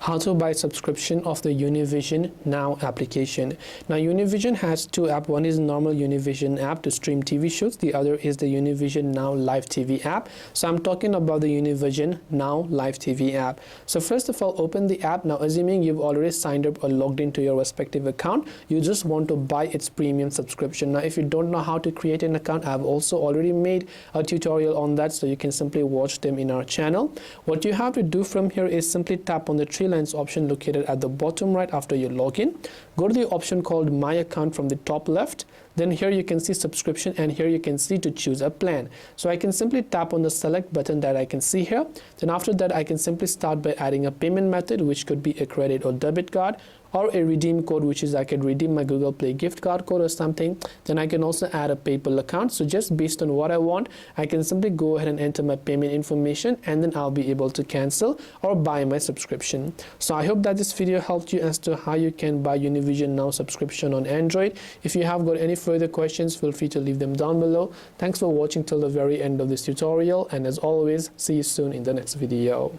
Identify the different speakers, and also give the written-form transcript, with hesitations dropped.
Speaker 1: How to buy subscription of the Univision Now application. Now Univision has two apps. One is normal Univision app to stream TV shows. The other is the Univision Now live TV app. So I'm talking about the Univision Now live TV app. So first of all, open the app. Now assuming you've already signed up or logged into your respective account, you just want to buy its premium subscription. Now if you don't know how to create an account, I've also already made a tutorial on that, so you can simply watch them in our channel. What you have to do from here is simply tap on the three lines option located at the bottom right after you log in. Go to the option called My Account from the top left. Then here you can see subscription, and here you can see to choose a plan. So I can simply tap on the select button that I can see here. Then after that I can simply start by adding a payment method, which could be a credit or debit card, or a redeem code, which is I can redeem my Google Play gift card code or something. Then I can also add a PayPal account. So just based on what I want, I can simply go ahead and enter my payment information, and then I'll be able to cancel or buy my subscription. So I hope that this video helped you as to how you can buy Univision Now subscription on Android. If you have got any further questions, feel free to leave them down below. Thanks for watching till the very end of this tutorial, and as always, see you soon in the next video.